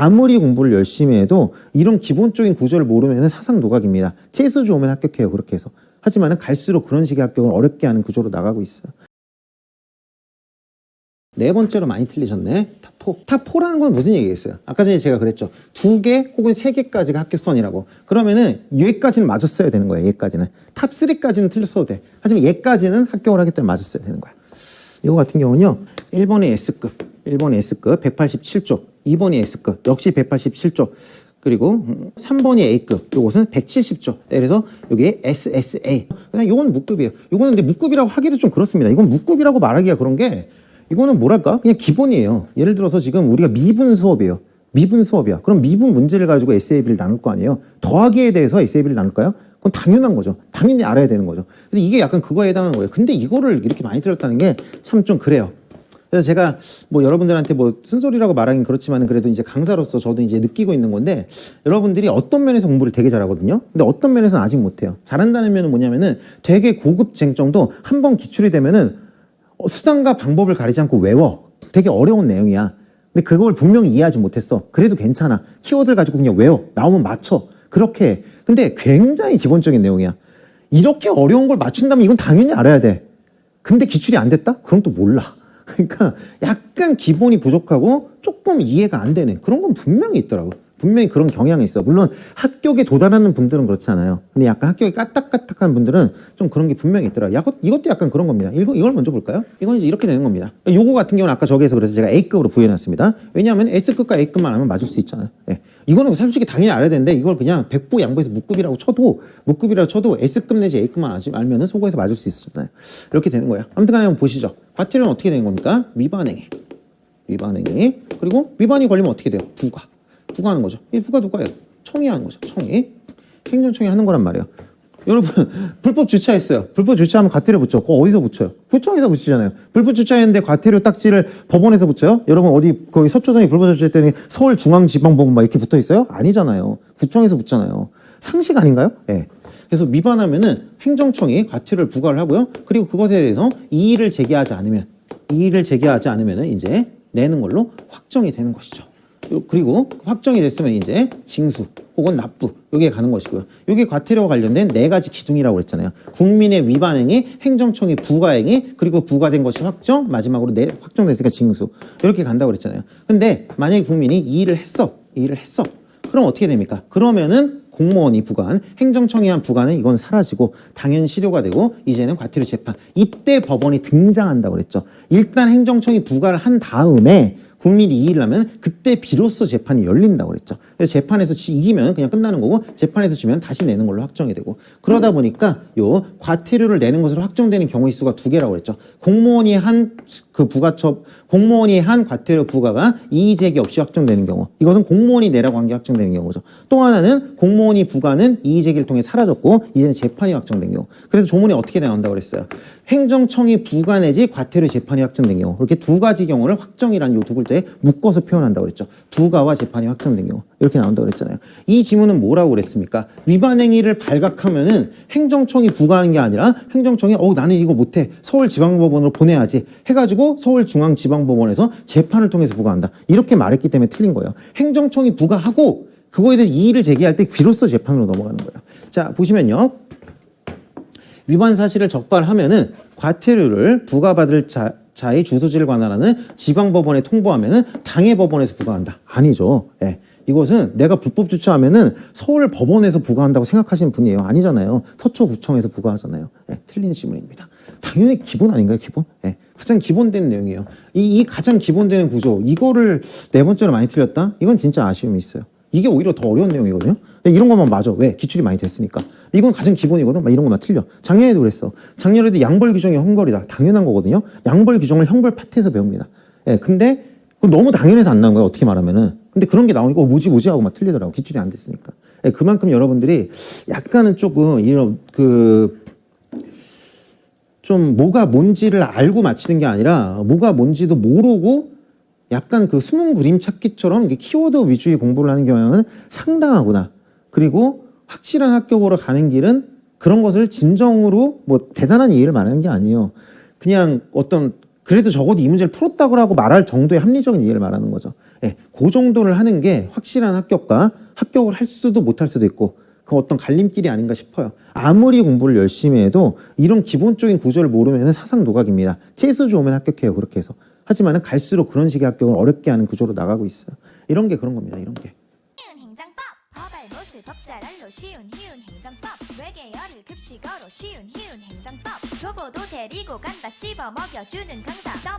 아무리 공부를 열심히 해도 이런 기본적인 구조를 모르면 사상 누각입니다. 재수 좋으면 합격해요. 그렇게 해서. 하지만 갈수록 그런 식의 합격을 어렵게 하는 구조로 나가고 있어요. 네 번째로 많이 틀리셨네. 탑4. 탑4라는 건 무슨 얘기겠어요? 아까 전에 제가 그랬죠. 2개 혹은 3개까지가 합격선이라고. 그러면은 여기까지는 맞았어야 되는 거예요. 얘까지는. 탑3까지는 틀렸어도 돼. 하지만 얘까지는 합격을 하기 때문에 맞았어야 되는 거야. 이거 같은 경우는요. 1번이 S급, 187쪽. 2번이 S급, 역시 187쪽. 그리고 3번이 A급, 요것은 170조. 그래서 여기 SSA. 그냥 요건 무급이에요. 요거는 근데 무급이라고 하기도 좀 그렇습니다. 이건 무급이라고 말하기가 그런 게 이거는 뭐랄까? 그냥 기본이에요. 예를 들어서 지금 우리가 미분 수업이에요. 미분 수업이야. 그럼 미분 문제를 가지고 SAB를 나눌 거 아니에요. 더하기에 대해서 SAB를 나눌까요? 그건 당연한 거죠. 당연히 알아야 되는 거죠. 근데 이게 약간 그거에 해당하는 거예요. 근데 이거를 이렇게 많이 들었다는 게 참 좀 그래요. 그래서 제가 뭐 여러분들한테 뭐 쓴소리라고 말하긴 그렇지만 그래도 이제 강사로서 저도 이제 느끼고 있는 건데 여러분들이 어떤 면에서 공부를 되게 잘하거든요. 근데 어떤 면에서는 아직 못해요. 잘한다는 면은 뭐냐면은 되게 고급 쟁점도 한 번 기출이 되면은 수단과 방법을 가리지 않고 외워. 되게 어려운 내용이야. 근데 그걸 분명히 이해하지 못했어. 그래도 괜찮아. 키워드를 가지고 그냥 외워. 나오면 맞춰. 그렇게 해. 근데 굉장히 기본적인 내용이야. 이렇게 어려운 걸 맞춘다면 이건 당연히 알아야 돼. 근데 기출이 안 됐다? 그럼 또 몰라. 그러니까 약간 기본이 부족하고 조금 이해가 안 되는 그런 건 분명히 있더라고. 분명히 그런 경향이 있어. 물론 합격에 도달하는 분들은 그렇지 않아요. 근데 약간 합격이 까딱까딱한 분들은 좀 그런 게 분명히 있더라고요. 이것도 약간 그런 겁니다. 이걸 먼저 볼까요? 이건 이제 이렇게 되는 겁니다. 요거 같은 경우는 아까 저기에서 그래서 제가 A급으로 부여해놨습니다. 왜냐하면 S급과 A급만 하면 맞을 수 있잖아요. 네. 이거는 솔직히 당연히 알아야 되는데 이걸 그냥 백보 양보해서 무급이라고 쳐도 S급 내지 A급만 알면은 속어에서 맞을 수 있었잖아요. 이렇게 되는 거예요. 아무튼 간에 한번 보시죠. 과태료는 어떻게 되는 겁니까? 위반행위. 그리고 위반이 걸리면 어떻게 돼요? 부과하는 거죠. 이 부과 누가 해요? 청이 하는 거죠. 청이. 행정청이 하는 거란 말이에요. 여러분 불법 주차했어요. 불법 주차하면 과태료 붙여. 그거 어디서 붙여요? 구청에서 붙이잖아요. 불법 주차했는데 과태료 딱지를 법원에서 붙여요? 여러분 어디 거기 서초동에 불법 주차했더니 서울중앙지방법원 막 이렇게 붙어 있어요? 아니잖아요. 구청에서 붙잖아요. 상식 아닌가요? 예. 네. 그래서 위반하면은 행정청이 과태료를 부과를 하고요. 그리고 그것에 대해서 이의를 제기하지 않으면은 이제 내는 걸로 확정이 되는 것이죠. 그리고 확정이 됐으면 이제 징수 혹은 납부 여기에 가는 것이고요. 여기 과태료와 관련된 4가지 기둥이라고 그랬잖아요. 국민의 위반행위, 행정청의 부과행위, 그리고 부과된 것이 확정, 마지막으로 확정됐으니까 징수 이렇게 간다고 그랬잖아요. 근데 만약에 국민이 이의를 했어. 그럼 어떻게 됩니까? 그러면은 공무원이 부과한 행정청이 한 부과는 이건 사라지고 당연 실효가 되고 이제는 과태료 재판. 이때 법원이 등장한다고 그랬죠. 일단 행정청이 부과를 한 다음에 국민이 이의를 하면 그때 비로소 재판이 열린다고 그랬죠. 그래서 재판에서 이기면 그냥 끝나는 거고 재판에서 지면 다시 내는 걸로 확정이 되고 그러다 보니까 요 과태료를 내는 것으로 확정되는 경우의 수가 2개라고 그랬죠. 공무원이 한 과태료 부과가 이의 제기 없이 확정되는 경우 이것은 공무원이 내라고 한 게 확정되는 경우죠. 또 하나는 공무원이 부과는 이의 제기를 통해 사라졌고 이제는 재판이 확정된 경우. 그래서 조문에 어떻게 나온다고 그랬어요? 행정청이 부과 내지 과태료 재판이 확정된 경우 이렇게 2가지 경우를 확정이라는 요 2글자에 묶어서 표현한다고 그랬죠. 부과와 재판이 확정된 경우 이렇게 나온다고 그랬잖아요. 이 지문은 뭐라고 그랬습니까? 위반행위를 발각하면은 행정청이 부과하는 게 아니라 행정청이 나는 이거 못해 서울지방법원으로 보내야지 해가지고 서울중앙지방법원에서 재판을 통해서 부과한다 이렇게 말했기 때문에 틀린 거예요. 행정청이 부과하고 그거에 대해 이의를 제기할 때 비로소 재판으로 넘어가는 거예요. 자 보시면요. 위반 사실을 적발하면은 과태료를 부과받을 자의 주소지를 관할하는 지방법원에 통보하면은 당해 법원에서 부과한다. 아니죠. 예. 이것은 내가 불법 주차하면은 서울 법원에서 부과한다고 생각하시는 분이에요. 아니잖아요. 서초구청에서 부과하잖아요. 예. 틀린 질문입니다. 당연히 기본 아닌가요? 기본? 예. 가장 기본된 내용이에요. 이 가장 기본되는 구조 이거를 4번째로 많이 틀렸다? 이건 진짜 아쉬움이 있어요. 이게 오히려 더 어려운 내용이거든요. 이런 것만 맞아. 왜? 기출이 많이 됐으니까. 이건 가장 기본이거든. 막 이런 것만 틀려. 작년에도 그랬어. 작년에도 양벌 규정이 형벌이다. 당연한 거거든요. 양벌 규정을 형벌 파트에서 배웁니다. 예, 근데 너무 당연해서 안 나온 거예요. 어떻게 말하면은. 근데 그런 게 나오니까 뭐지 하고 막 틀리더라고. 기출이 안 됐으니까. 예, 그만큼 여러분들이 약간은 조금 이런 좀 뭐가 뭔지를 알고 맞히는 게 아니라 뭐가 뭔지도 모르고 약간 수문 그림 찾기처럼 키워드 위주의 공부를 하는 경향은 상당하구나. 그리고 확실한 합격으로 가는 길은 그런 것을 진정으로 뭐 대단한 이해를 말하는 게 아니에요. 그냥 그래도 적어도 이 문제를 풀었다고 하고 말할 정도의 합리적인 이해를 말하는 거죠. 예, 그 정도를 하는 게 확실한 합격과 합격을 할 수도 못할 수도 있고 그 어떤 갈림길이 아닌가 싶어요. 아무리 공부를 열심히 해도 이런 기본적인 구조를 모르면 사상 누각입니다. 재수 좋으면 합격해요. 그렇게 해서. 하지만 갈수록 그런 식의 합격을 어렵게 하는 구조로 나가고 있어요. 이런 게 그런 겁니다. 이런 게. 쉬운 행정법 법알못을 법잘알로 쉬운 행정법 외계어를 급식어로 쉬운 행정법 교보도 데리고 간다 씹어 먹여주는 강사